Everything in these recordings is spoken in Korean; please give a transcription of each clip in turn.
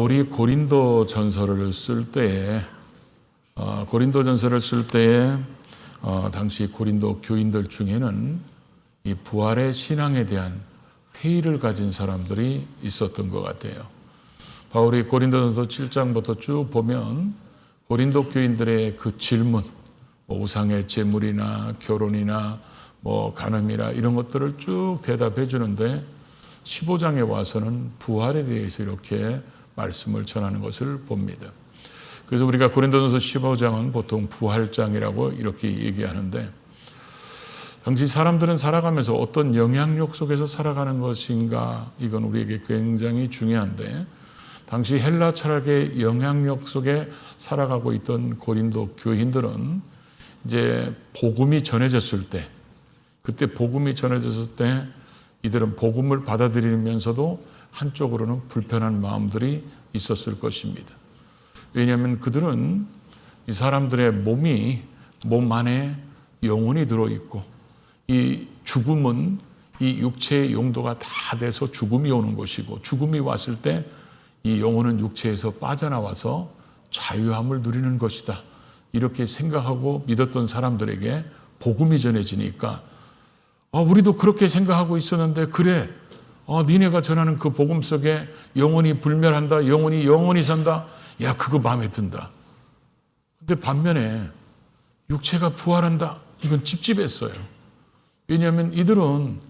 바울이 고린도전서를 쓸 때에 당시 고린도 교인들 중에는 이 부활의 신앙에 대한 회의를 가진 사람들이 있었던 것 같아요. 바울이 고린도전서 7장부터 쭉 보면 고린도 교인들의 그 질문, 우상의 제물이나 결혼이나 간음이나 이런 것들을 쭉 대답해 주는데 15장에 와서는 부활에 대해서 이렇게 말씀을 전하는 것을 봅니다. 그래서 우리가 고린도전서 15장은 보통 부활장이라고 이렇게 얘기하는데, 당시 사람들은 살아가면서 어떤 영향력 속에서 살아가는 것인가, 이건 우리에게 굉장히 중요한데, 당시 헬라 철학의 영향력 속에 살아가고 있던 고린도 교인들은 이제 복음이 전해졌을 때, 이들은 복음을 받아들이면서도 한쪽으로는 불편한 마음들이 있었을 것입니다. 왜냐하면 그들은 이 사람들의 몸 안에 영혼이 들어있고, 이 죽음은 이 육체의 용도가 다 돼서 죽음이 오는 것이고, 죽음이 왔을 때 이 영혼은 육체에서 빠져나와서 자유함을 누리는 것이다, 이렇게 생각하고 믿었던 사람들에게 복음이 전해지니까 우리도 그렇게 생각하고 있었는데, 그래, 니네가 전하는 그 복음 속에 영혼이 불멸한다, 영혼이 산다, 야, 그거 마음에 든다. 근데 반면에 육체가 부활한다, 이건 찝찝했어요. 왜냐하면 이들은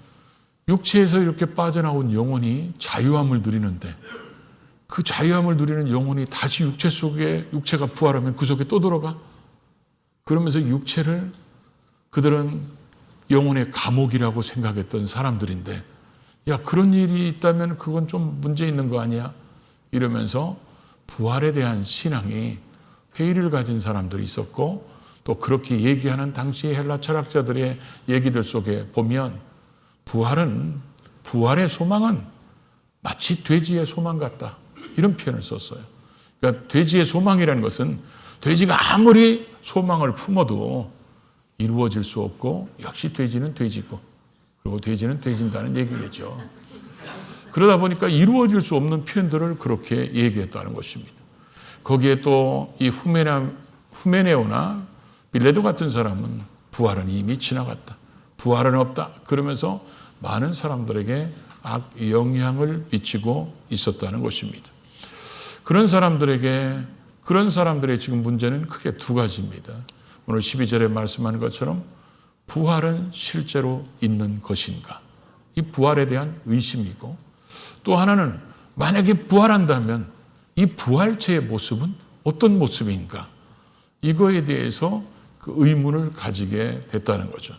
육체에서 이렇게 빠져나온 영혼이 자유함을 누리는데, 그 자유함을 누리는 영혼이 다시 육체가 부활하면 그 속에 또 들어가? 그러면서 육체를 그들은 영혼의 감옥이라고 생각했던 사람들인데, 야, 그런 일이 있다면 그건 좀 문제 있는 거 아니야? 이러면서 부활에 대한 신앙이 회의를 가진 사람들이 있었고, 또 그렇게 얘기하는 당시 헬라 철학자들의 얘기들 속에 보면 부활의 소망은 마치 돼지의 소망 같다, 이런 표현을 썼어요. 그러니까 돼지의 소망이라는 것은 돼지가 아무리 소망을 품어도 이루어질 수 없고, 역시 돼지는 돼지고, 그리고 돼지는 돼진다는 얘기겠죠. 그러다 보니까 이루어질 수 없는 표현들을 그렇게 얘기했다는 것입니다. 거기에 또 이 후메네오나 빌레도 같은 사람은 부활은 이미 지나갔다, 부활은 없다, 그러면서 많은 사람들에게 악 영향을 미치고 있었다는 것입니다. 그런 사람들의 지금 문제는 크게 두 가지입니다. 오늘 12절에 말씀하는 것처럼 부활은 실제로 있는 것인가, 이 부활에 대한 의심이고, 또 하나는 만약에 부활한다면 이 부활체의 모습은 어떤 모습인가, 이거에 대해서 그 의문을 가지게 됐다는 거죠.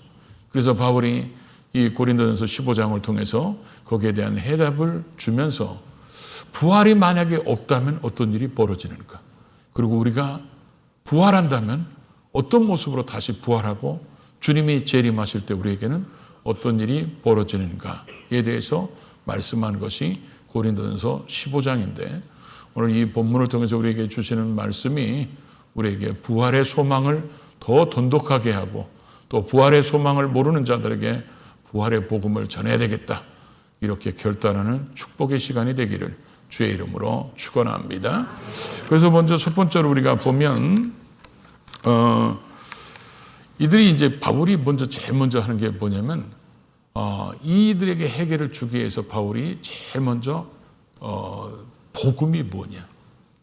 그래서 바울이 이 고린도전서 15장을 통해서 거기에 대한 해답을 주면서 부활이 만약에 없다면 어떤 일이 벌어지는가, 그리고 우리가 부활한다면 어떤 모습으로 다시 부활하고 주님이 재림하실 때 우리에게는 어떤 일이 벌어지는가에 대해서 말씀한 것이 고린도전서 15장인데, 오늘 이 본문을 통해서 우리에게 주시는 말씀이 우리에게 부활의 소망을 더 돈독하게 하고, 또 부활의 소망을 모르는 자들에게 부활의 복음을 전해야 되겠다, 이렇게 결단하는 축복의 시간이 되기를 주의 이름으로 축원합니다. 그래서 먼저 첫 번째로 우리가 보면 이들이 이제 바울이 제일 먼저 하는 게 뭐냐면 이들에게 해결을 주기 위해서 바울이 제일 먼저 복음이 뭐냐,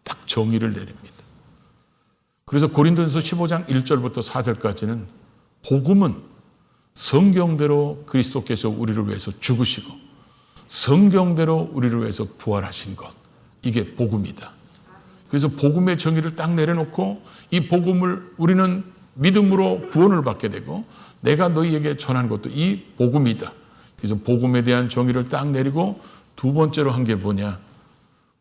딱 정의를 내립니다. 그래서 고린도전서 15장 1절부터 4절까지는 복음은 성경대로 그리스도께서 우리를 위해서 죽으시고 성경대로 우리를 위해서 부활하신 것, 이게 복음이다. 그래서 복음의 정의를 딱 내려놓고 이 복음을 우리는 믿음으로 구원을 받게 되고, 내가 너희에게 전한 것도 이 복음이다. 그래서 복음에 대한 정의를 딱 내리고, 두 번째로 한 게 뭐냐,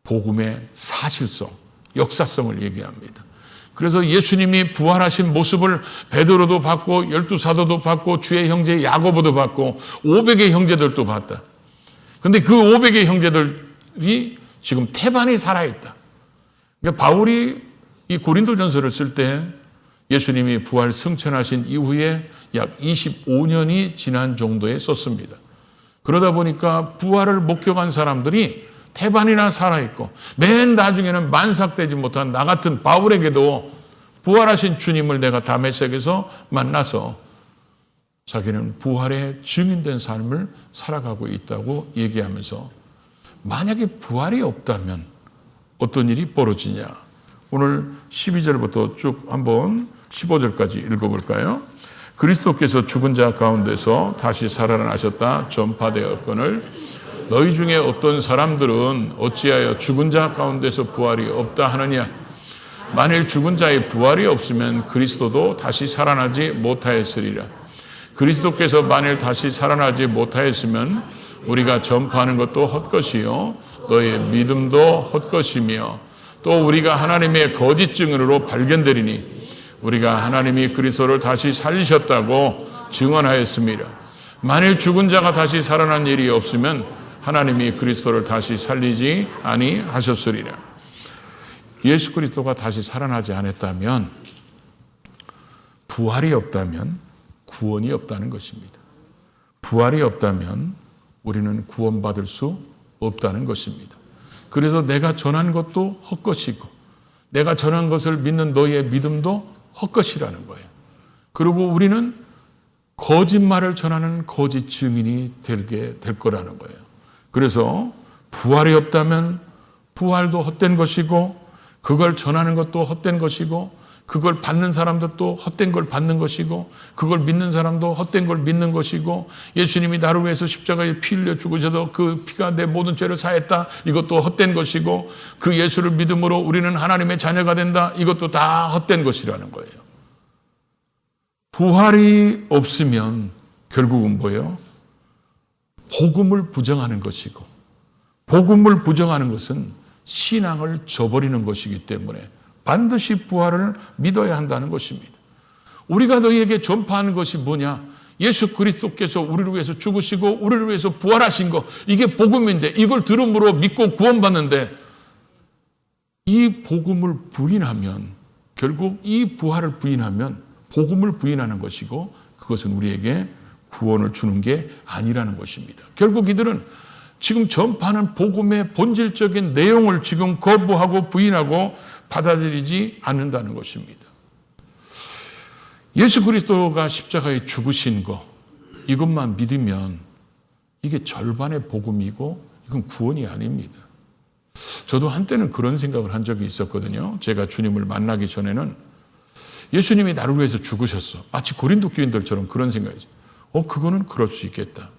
복음의 사실성, 역사성을 얘기합니다. 그래서 예수님이 부활하신 모습을 베드로도 봤고, 12사도도 봤고, 주의 형제 야고보도 봤고, 500의 형제들도 봤다. 그런데 그 500의 형제들이 지금 태반이 살아있다. 그러니까 바울이 이 고린도전서를 쓸 때 예수님이 부활 승천하신 이후에 약 25년이 지난 정도에 썼습니다. 그러다 보니까 부활을 목격한 사람들이 태반이나 살아있고 맨 나중에는 만삭되지 못한 나 같은 바울에게도 부활하신 주님을 내가 다메섹에서 만나서 자기는 부활의 증인된 삶을 살아가고 있다고 얘기하면서 만약에 부활이 없다면 어떤 일이 벌어지냐. 오늘 12절부터 쭉 한번 15절까지 읽어볼까요? 그리스도께서 죽은 자 가운데서 다시 살아나셨다 전파되었거늘 너희 중에 어떤 사람들은 어찌하여 죽은 자 가운데서 부활이 없다 하느냐. 만일 죽은 자의 부활이 없으면 그리스도도 다시 살아나지 못하였으리라. 그리스도께서 만일 다시 살아나지 못하였으면 우리가 전파하는 것도 헛것이요 너의 믿음도 헛것이며 또 우리가 하나님의 거짓 증언으로 발견되리니 우리가 하나님이 그리스도를 다시 살리셨다고 증언하였습니다. 만일 죽은 자가 다시 살아난 일이 없으면 하나님이 그리스도를 다시 살리지 아니하셨으리라. 예수 그리스도가 다시 살아나지 않았다면 부활이 없다면 구원이 없다는 것입니다. 부활이 없다면 우리는 구원받을 수 없다는 것입니다. 그래서 내가 전한 것도 헛것이고 내가 전한 것을 믿는 너희의 믿음도 헛것이라는 거예요. 그리고 우리는 거짓말을 전하는 거짓 증인이 되게 될 거라는 거예요. 그래서 부활이 없다면 부활도 헛된 것이고 그걸 전하는 것도 헛된 것이고 그걸 받는 사람도 또 헛된 걸 받는 것이고 그걸 믿는 사람도 헛된 걸 믿는 것이고 예수님이 나를 위해서 십자가에 피 흘려 죽으셔도 그 피가 내 모든 죄를 사했다. 이것도 헛된 것이고 그 예수를 믿음으로 우리는 하나님의 자녀가 된다. 이것도 다 헛된 것이라는 거예요. 부활이 없으면 결국은 뭐예요? 복음을 부정하는 것이고 복음을 부정하는 것은 신앙을 저버리는 것이기 때문에 반드시 부활을 믿어야 한다는 것입니다. 우리가 너희에게 전파하는 것이 뭐냐? 예수 그리스도께서 우리를 위해서 죽으시고 우리를 위해서 부활하신 것, 이게 복음인데 이걸 들음으로 믿고 구원받는데 이 복음을 부인하면 결국 이 부활을 부인하면 복음을 부인하는 것이고 그것은 우리에게 구원을 주는 게 아니라는 것입니다. 결국 이들은 지금 전파하는 복음의 본질적인 내용을 지금 거부하고 부인하고 받아들이지 않는다는 것입니다. 예수 그리스도가 십자가에 죽으신 것 이것만 믿으면 이게 절반의 복음이고 이건 구원이 아닙니다. 저도 한때는 그런 생각을 한 적이 있었거든요. 제가 주님을 만나기 전에는 예수님이 나를 위해서 죽으셨어. 마치 고린도 교인들처럼 그런 생각이죠. 그거는 그럴 수 있겠다.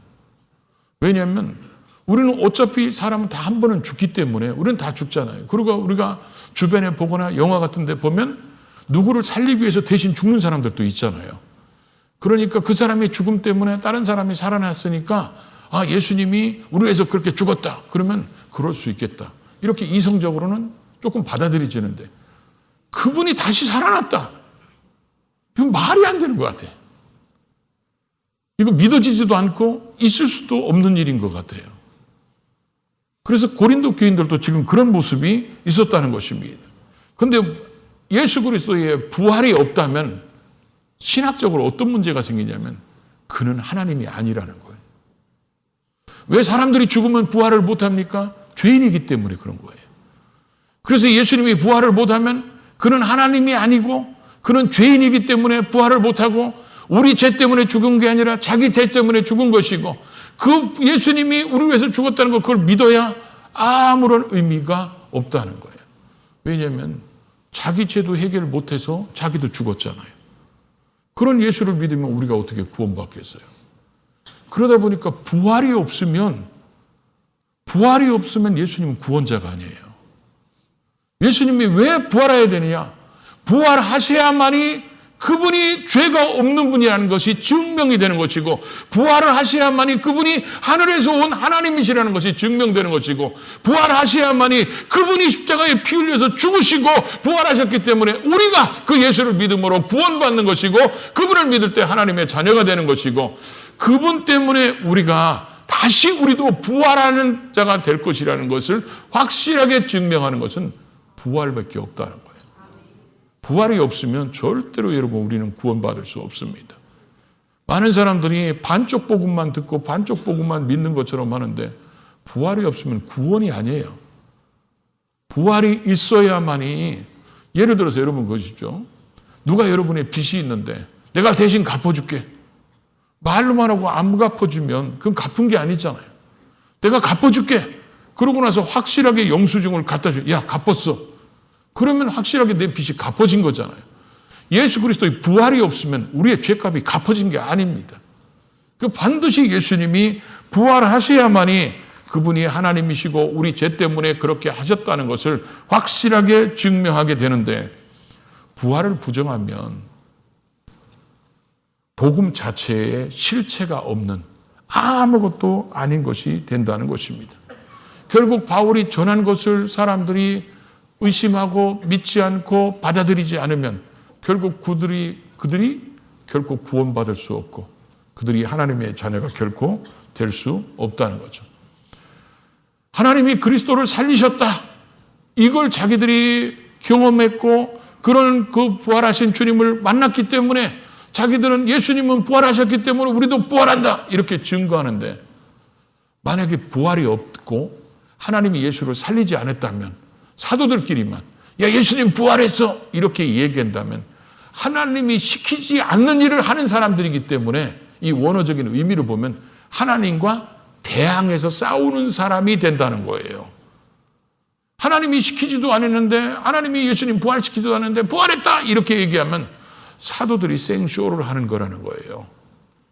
왜냐하면 우리는 어차피 사람은 다 한 번은 죽기 때문에 우리는 다 죽잖아요. 그리고 우리가 주변에 보거나 영화 같은 데 보면 누구를 살리기 위해서 대신 죽는 사람들도 있잖아요. 그러니까 그 사람의 죽음 때문에 다른 사람이 살아났으니까 예수님이 우리 위해서 그렇게 죽었다. 그러면 그럴 수 있겠다. 이렇게 이성적으로는 조금 받아들여지는데 그분이 다시 살아났다. 이건 말이 안 되는 것 같아요. 이거 믿어지지도 않고 있을 수도 없는 일인 것 같아요. 그래서 고린도 교인들도 지금 그런 모습이 있었다는 것입니다. 그런데 예수 그리스도의 부활이 없다면 신학적으로 어떤 문제가 생기냐면 그는 하나님이 아니라는 거예요. 왜 사람들이 죽으면 부활을 못합니까? 죄인이기 때문에 그런 거예요. 그래서 예수님이 부활을 못하면 그는 하나님이 아니고 그는 죄인이기 때문에 부활을 못하고 우리 죄 때문에 죽은 게 아니라 자기 죄 때문에 죽은 것이고 그 예수님이 우리 위해서 죽었다는 걸 그걸 믿어야 아무런 의미가 없다는 거예요. 왜냐하면 자기 죄도 해결 못해서 자기도 죽었잖아요. 그런 예수를 믿으면 우리가 어떻게 구원받겠어요? 그러다 보니까 부활이 없으면 예수님은 구원자가 아니에요. 예수님이 왜 부활해야 되느냐? 부활하셔야만이 그분이 죄가 없는 분이라는 것이 증명이 되는 것이고 부활을 하셔야만이 그분이 하늘에서 온 하나님이시라는 것이 증명되는 것이고 부활하셔야만이 그분이 십자가에 피 흘려서 죽으시고 부활하셨기 때문에 우리가 그 예수를 믿음으로 구원받는 것이고 그분을 믿을 때 하나님의 자녀가 되는 것이고 그분 때문에 우리가 다시 우리도 부활하는 자가 될 것이라는 것을 확실하게 증명하는 것은 부활밖에 없다는 거예요. 부활이 없으면 절대로 여러분 우리는 구원받을 수 없습니다. 많은 사람들이 반쪽 복음만 듣고 반쪽 복음만 믿는 것처럼 하는데 부활이 없으면 구원이 아니에요. 부활이 있어야만이, 예를 들어서 여러분 그러시죠. 누가 여러분의 빚이 있는데 내가 대신 갚아줄게. 말로만 하고 안 갚아주면 그건 갚은 게 아니잖아요. 내가 갚아줄게. 그러고 나서 확실하게 영수증을 갖다 줘. 야, 갚았어. 그러면 확실하게 내 빚이 갚아진 거잖아요. 예수 그리스도의 부활이 없으면 우리의 죄값이 갚아진 게 아닙니다. 그 반드시 예수님이 부활하셔야만이 그분이 하나님이시고 우리 죄 때문에 그렇게 하셨다는 것을 확실하게 증명하게 되는데, 부활을 부정하면 복음 자체에 실체가 없는 아무것도 아닌 것이 된다는 것입니다. 결국 바울이 전한 것을 사람들이 의심하고 믿지 않고 받아들이지 않으면 결국 그들이 결코 구원받을 수 없고 그들이 하나님의 자녀가 결코 될 수 없다는 거죠. 하나님이 그리스도를 살리셨다. 이걸 자기들이 경험했고 그런 그 부활하신 주님을 만났기 때문에 자기들은 예수님은 부활하셨기 때문에 우리도 부활한다. 이렇게 증거하는데, 만약에 부활이 없고 하나님이 예수를 살리지 않았다면 사도들끼리만 야, 예수님 부활했어. 이렇게 얘기한다면 하나님이 시키지 않는 일을 하는 사람들이기 때문에 이 원어적인 의미를 보면 하나님과 대항해서 싸우는 사람이 된다는 거예요. 하나님이 시키지도 않았는데, 하나님이 예수님 부활시키지도 않았는데 부활했다 이렇게 얘기하면 사도들이 생쇼를 하는 거라는 거예요.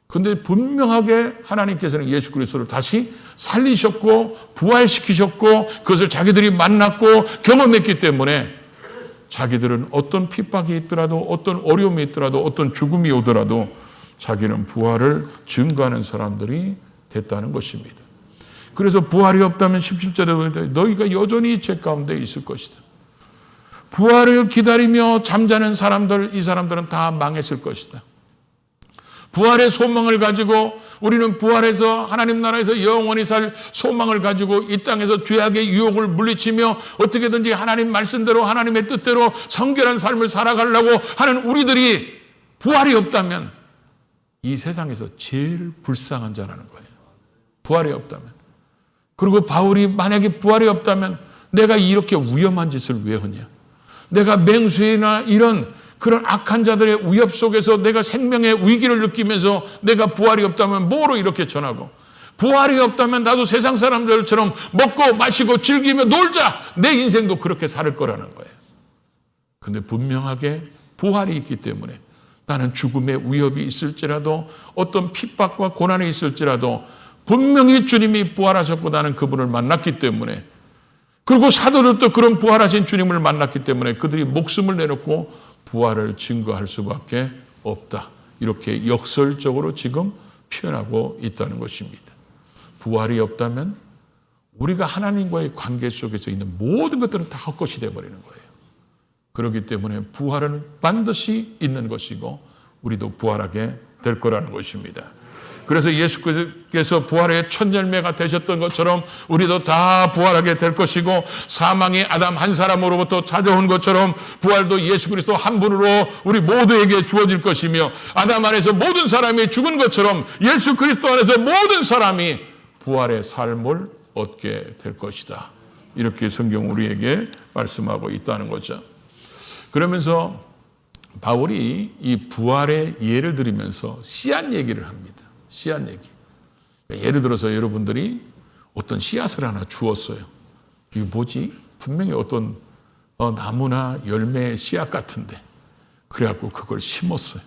근데 분명하게 하나님께서는 예수 그리스도를 다시 살리셨고 부활시키셨고 그것을 자기들이 만났고 경험했기 때문에 자기들은 어떤 핍박이 있더라도 어떤 어려움이 있더라도 어떤 죽음이 오더라도 자기는 부활을 증거하는 사람들이 됐다는 것입니다. 그래서 부활이 없다면 17절에 너희가 여전히 죄 가운데 있을 것이다. 부활을 기다리며 잠자는 사람들, 이 사람들은 다 망했을 것이다. 부활의 소망을 가지고 우리는 부활해서 하나님 나라에서 영원히 살 소망을 가지고 이 땅에서 죄악의 유혹을 물리치며 어떻게든지 하나님 말씀대로 하나님의 뜻대로 성결한 삶을 살아가려고 하는 우리들이 부활이 없다면 이 세상에서 제일 불쌍한 자라는 거예요. 부활이 없다면. 그리고 바울이 만약에 부활이 없다면 내가 이렇게 위험한 짓을 왜 하냐. 내가 맹수나 이런 그런 악한 자들의 위협 속에서 내가 생명의 위기를 느끼면서 내가 부활이 없다면 뭐로 이렇게 전하고, 부활이 없다면 나도 세상 사람들처럼 먹고 마시고 즐기며 놀자. 내 인생도 그렇게 살 거라는 거예요. 근데 분명하게 부활이 있기 때문에 나는 죽음의 위협이 있을지라도 어떤 핍박과 고난이 있을지라도 분명히 주님이 부활하셨고 나는 그분을 만났기 때문에, 그리고 사도들도 그런 부활하신 주님을 만났기 때문에 그들이 목숨을 내놓고 부활을 증거할 수밖에 없다. 이렇게 역설적으로 지금 표현하고 있다는 것입니다. 부활이 없다면 우리가 하나님과의 관계 속에서 있는 모든 것들은 다 헛것이 되어버리는 거예요. 그렇기 때문에 부활은 반드시 있는 것이고 우리도 부활하게 될 거라는 것입니다. 그래서 예수께서 부활의 첫 열매가 되셨던 것처럼 우리도 다 부활하게 될 것이고, 사망이 아담 한 사람으로부터 찾아온 것처럼 부활도 예수 그리스도 한 분으로 우리 모두에게 주어질 것이며, 아담 안에서 모든 사람이 죽은 것처럼 예수 그리스도 안에서 모든 사람이 부활의 삶을 얻게 될 것이다. 이렇게 성경 우리에게 말씀하고 있다는 거죠. 그러면서 바울이 이 부활의 예를 들으면서 씨앗 얘기를 합니다. 씨앗 얘기. 예를 들어서 여러분들이 어떤 씨앗을 하나 주었어요. 이게 뭐지? 분명히 어떤 나무나 열매의 씨앗 같은데. 그래갖고 그걸 심었어요.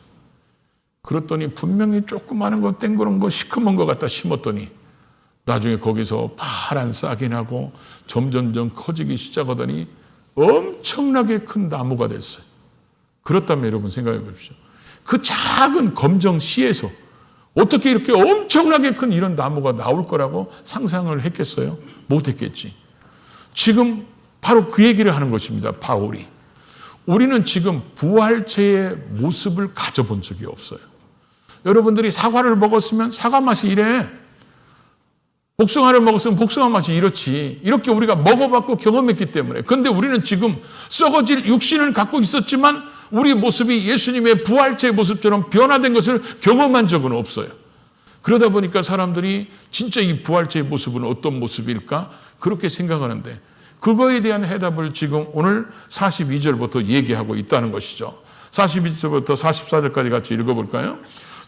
그랬더니 분명히 조그마한 거 땡그런 거 시커먼 거 갖다 심었더니 나중에 거기서 파란 싹이 나고 점점점 커지기 시작하더니 엄청나게 큰 나무가 됐어요. 그렇다면 여러분 생각해 보십시오. 그 작은 검정 씨에서 어떻게 이렇게 엄청나게 큰 이런 나무가 나올 거라고 상상을 했겠어요? 못했겠지. 지금 바로 그 얘기를 하는 것입니다. 바울이. 우리는 지금 부활체의 모습을 가져본 적이 없어요. 여러분들이 사과를 먹었으면 사과 맛이 이래. 복숭아를 먹었으면 복숭아 맛이 이렇지. 이렇게 우리가 먹어봤고 경험했기 때문에. 그런데 우리는 지금 썩어질 육신을 갖고 있었지만 우리 모습이 예수님의 부활체의 모습처럼 변화된 것을 경험한 적은 없어요. 그러다 보니까 사람들이 진짜 이 부활체의 모습은 어떤 모습일까? 그렇게 생각하는데 그거에 대한 해답을 지금 오늘 42절부터 얘기하고 있다는 것이죠. 42절부터 44절까지 같이 읽어볼까요?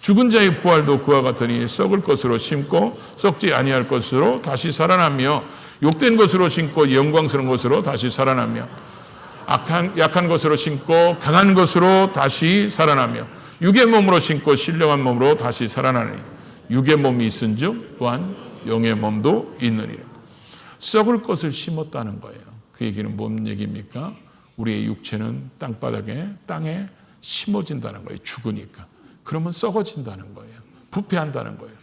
죽은 자의 부활도 그와 같으니 썩을 것으로 심고 썩지 아니할 것으로 다시 살아나며 욕된 것으로 심고 영광스러운 것으로 다시 살아나며 약한 것으로 심고 강한 것으로 다시 살아나며 육의 몸으로 심고 신령한 몸으로 다시 살아나니 육의 몸이 있은즉 또한 영의 몸도 있느니라. 썩을 것을 심었다는 거예요. 그 얘기는 뭔 얘기입니까? 우리의 육체는 땅에 심어진다는 거예요. 죽으니까. 그러면 썩어진다는 거예요. 부패한다는 거예요.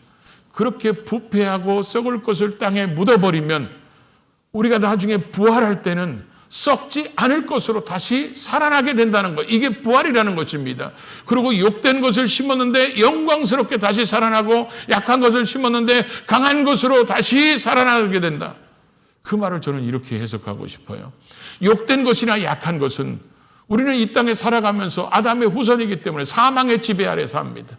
그렇게 부패하고 썩을 것을 땅에 묻어버리면 우리가 나중에 부활할 때는 썩지 않을 것으로 다시 살아나게 된다는 거예요. 이게 부활이라는 것입니다. 그리고 욕된 것을 심었는데 영광스럽게 다시 살아나고 약한 것을 심었는데 강한 것으로 다시 살아나게 된다. 그 말을 저는 이렇게 해석하고 싶어요. 욕된 것이나 약한 것은 우리는 이 땅에 살아가면서 아담의 후손이기 때문에 사망의 지배 아래 삽니다.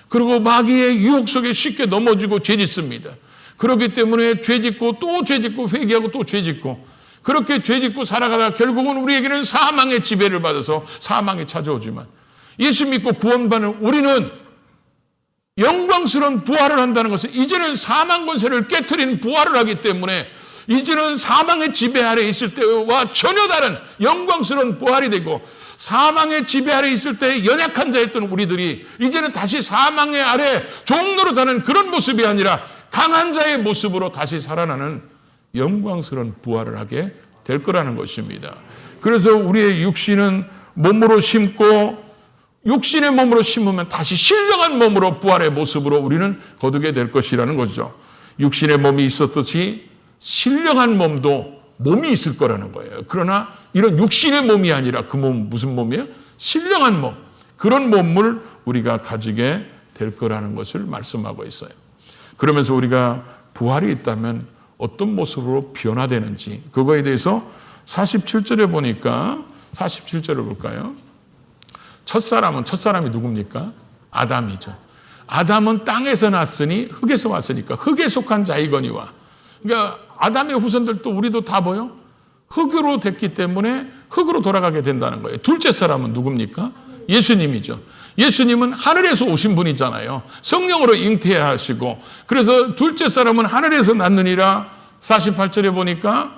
그리고 마귀의 유혹 속에 쉽게 넘어지고 죄짓습니다. 그렇기 때문에 죄짓고 또 죄짓고 회개하고 또 죄짓고 그렇게 죄짓고 살아가다가 결국은 우리에게는 사망의 지배를 받아서 사망이 찾아오지만 예수 믿고 구원받는 우리는 영광스러운 부활을 한다는 것은 이제는 사망 권세를 깨트린 부활을 하기 때문에 이제는 사망의 지배 아래 있을 때와 전혀 다른 영광스러운 부활이 되고 사망의 지배 아래 있을 때 연약한 자였던 우리들이 이제는 다시 사망의 아래 종노릇하는 그런 모습이 아니라 강한 자의 모습으로 다시 살아나는 영광스러운 부활을 하게 될 거라는 것입니다. 그래서 우리의 육신은 몸으로 심고 육신의 몸으로 심으면 다시 신령한 몸으로 부활의 모습으로 우리는 거두게 될 것이라는 거죠. 육신의 몸이 있었듯이 신령한 몸도 몸이 있을 거라는 거예요. 그러나 이런 육신의 몸이 아니라 그 몸 무슨 몸이에요? 신령한 몸. 그런 몸을 우리가 가지게 될 거라는 것을 말씀하고 있어요. 그러면서 우리가 부활이 있다면 어떤 모습으로 변화되는지 그거에 대해서 47절에 보니까 47절을 볼까요? 첫사람이 누굽니까? 아담이죠. 아담은 땅에서 났으니 흙에서 왔으니까 흙에 속한 자이거니와 그러니까 아담의 후손들도 우리도 다 뭐요? 흙으로 됐기 때문에 흙으로 돌아가게 된다는 거예요. 둘째 사람은 누굽니까? 예수님이죠. 예수님은 하늘에서 오신 분이잖아요. 성령으로 잉태하시고 그래서 둘째 사람은 하늘에서 났느니라 48절에 보니까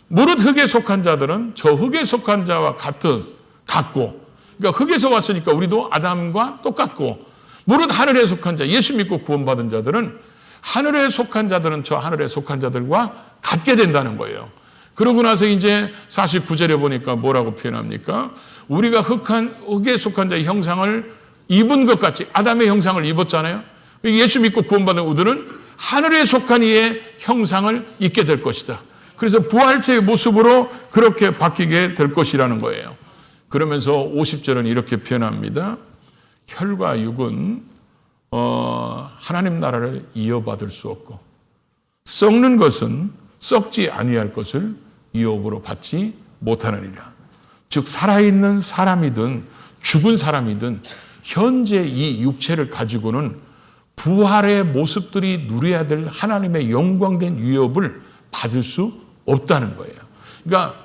무릇 흙에 속한 자들은 저 흙에 속한 자와 같고 그러니까 흙에서 왔으니까 우리도 아담과 똑같고 무릇 하늘에 속한 자 예수 믿고 구원받은 자들은 하늘에 속한 자들은 저 하늘에 속한 자들과 같게 된다는 거예요. 그러고 나서 이제 49절에 보니까 뭐라고 표현합니까? 우리가 흙에 속한 자의 형상을 입은 것 같이 아담의 형상을 입었잖아요. 예수 믿고 구원받은 우리들은 하늘에 속한 이의 형상을 입게 될 것이다. 그래서 부활체의 모습으로 그렇게 바뀌게 될 것이라는 거예요. 그러면서 50절은 이렇게 표현합니다. 혈과 육은 하나님 나라를 이어받을 수 없고 썩는 것은 썩지 아니할 것을 유업으로 받지 못하느니라. 즉 살아있는 사람이든 죽은 사람이든 현재 이 육체를 가지고는 부활의 모습들이 누려야 될 하나님의 영광된 유업을 받을 수 없다는 거예요. 그러니까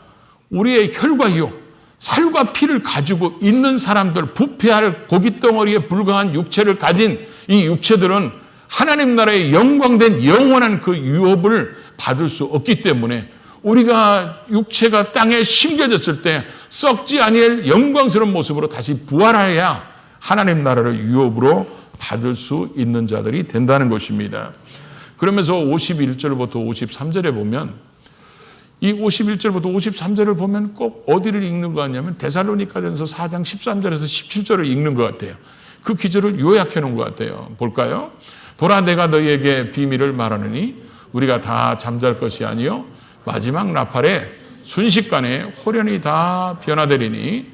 우리의 혈과 육, 살과 피를 가지고 있는 사람들, 부패할 고깃덩어리에 불과한 육체를 가진 이 육체들은 하나님 나라의 영광된 영원한 그 유업을 받을 수 없기 때문에 우리가 육체가 땅에 심겨졌을 때 썩지 아니할 영광스러운 모습으로 다시 부활해야 하나님 나라를 유업으로 받을 수 있는 자들이 된다는 것입니다. 그러면서 51절부터 53절에 보면 이 51절부터 53절을 보면 꼭 어디를 읽는 거 같냐면 데살로니가전서 4장 13절에서 17절을 읽는 것 같아요. 그 기절을 요약해 놓은 것 같아요. 볼까요? 보라 내가 너희에게 비밀을 말하느니 우리가 다 잠잘 것이 아니요 마지막 나팔에 순식간에 호련히 다 변화되리니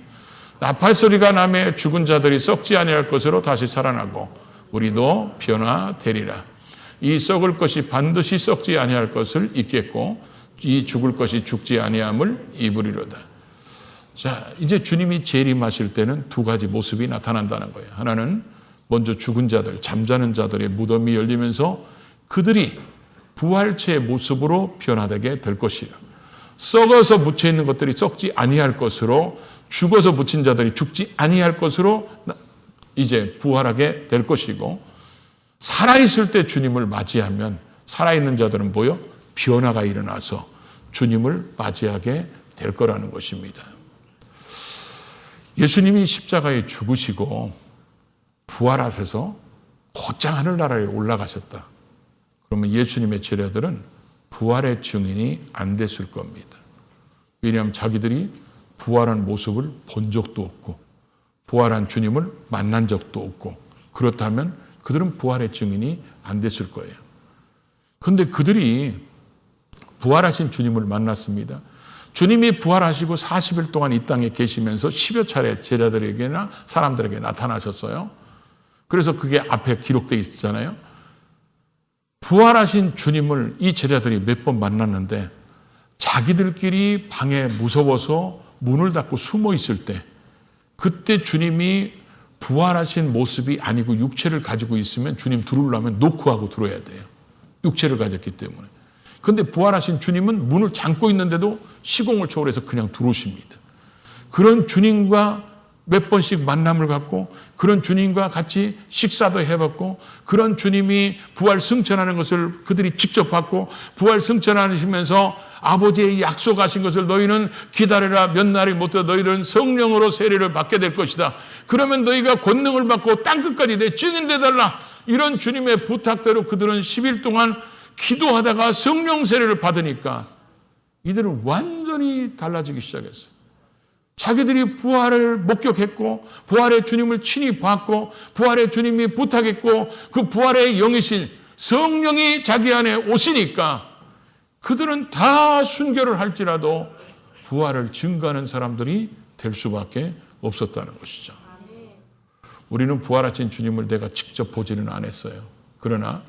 나팔 소리가 나매 죽은 자들이 썩지 아니할 것으로 다시 살아나고 우리도 변화되리라. 이 썩을 것이 반드시 썩지 아니할 것을 입겠고 이 죽을 것이 죽지 아니함을 입으리로다. 자, 이제 주님이 재림하실 때는 두 가지 모습이 나타난다는 거예요. 하나는 먼저 죽은 자들, 잠자는 자들의 무덤이 열리면서 그들이 부활체의 모습으로 변화되게 될 것이요. 썩어서 묻혀 있는 것들이 썩지 아니할 것으로, 죽어서 묻힌 자들이 죽지 아니할 것으로 이제 부활하게 될 것이고, 살아있을 때 주님을 맞이하면 살아있는 자들은 뭐요? 변화가 일어나서 주님을 맞이하게 될 거라는 것입니다. 예수님이 십자가에 죽으시고 부활하셔서 곧장 하늘나라에 올라가셨다. 그러면 예수님의 제자들은 부활의 증인이 안 됐을 겁니다. 왜냐하면 자기들이 부활한 모습을 본 적도 없고 부활한 주님을 만난 적도 없고, 그렇다면 그들은 부활의 증인이 안 됐을 거예요. 그런데 그들이 부활하신 주님을 만났습니다. 주님이 부활하시고 40일 동안 이 땅에 계시면서 10여 차례 제자들에게나 사람들에게 나타나셨어요. 그래서 그게 앞에 기록되어 있잖아요. 부활하신 주님을 이 제자들이 몇 번 만났는데 자기들끼리 방에 무서워서 문을 닫고 숨어 있을 때, 그때 주님이 부활하신 모습이 아니고 육체를 가지고 있으면 주님 들어오려면 노크하고 들어야 돼요. 육체를 가졌기 때문에. 그런데 부활하신 주님은 문을 잠고 있는데도 시공을 초월해서 그냥 들어오십니다. 그런 주님과 몇 번씩 만남을 갖고, 그런 주님과 같이 식사도 해봤고, 그런 주님이 부활 승천하는 것을 그들이 직접 봤고, 부활 승천하시면서 아버지의 약속하신 것을 너희는 기다려라, 몇 날이 못해 너희는 성령으로 세례를 받게 될 것이다. 그러면 너희가 권능을 받고 땅끝까지 내 증인 되달라. 이런 주님의 부탁대로 그들은 10일 동안 기도하다가 성령 세례를 받으니까 이들은 완전히 달라지기 시작했어요. 자기들이 부활을 목격했고 부활의 주님을 친히 봤고 부활의 주님이 부탁했고 그 부활의 영이신 성령이 자기 안에 오시니까 그들은 다 순교를 할지라도 부활을 증거하는 사람들이 될 수밖에 없었다는 것이죠. 우리는 부활하신 주님을 내가 직접 보지는 않았어요. 그러나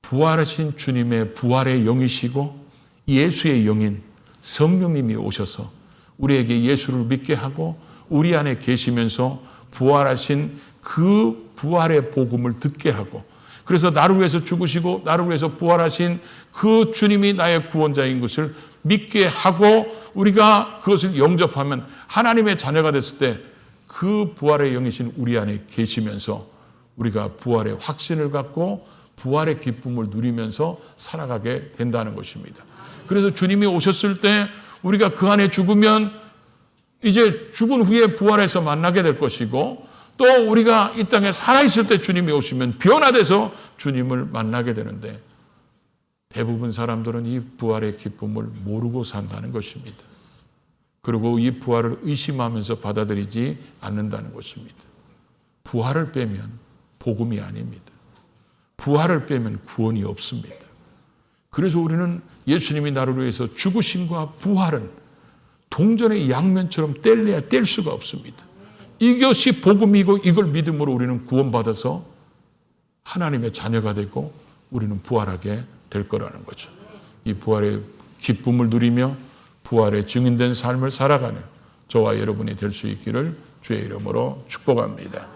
부활하신 주님의 부활의 영이시고 예수의 영인 성령님이 오셔서 우리에게 예수를 믿게 하고 우리 안에 계시면서 부활하신 그 부활의 복음을 듣게 하고, 그래서 나를 위해서 죽으시고 나를 위해서 부활하신 그 주님이 나의 구원자인 것을 믿게 하고 우리가 그것을 영접하면 하나님의 자녀가 됐을 때 그 부활의 영이신 우리 안에 계시면서 우리가 부활의 확신을 갖고 부활의 기쁨을 누리면서 살아가게 된다는 것입니다. 그래서 주님이 오셨을 때 우리가 그 안에 죽으면 이제 죽은 후에 부활해서 만나게 될 것이고, 또 우리가 이 땅에 살아있을 때 주님이 오시면 변화돼서 주님을 만나게 되는데, 대부분 사람들은 이 부활의 기쁨을 모르고 산다는 것입니다. 그리고 이 부활을 의심하면서 받아들이지 않는다는 것입니다. 부활을 빼면 복음이 아닙니다. 부활을 빼면 구원이 없습니다. 그래서 우리는 예수님이 나를 위해서 죽으심과 부활은 동전의 양면처럼 뗄래야 뗄 수가 없습니다. 이것이 복음이고 이걸 믿음으로 우리는 구원받아서 하나님의 자녀가 되고 우리는 부활하게 될 거라는 거죠. 이 부활의 기쁨을 누리며 부활의 증인된 삶을 살아가는 저와 여러분이 될 수 있기를 주의 이름으로 축복합니다.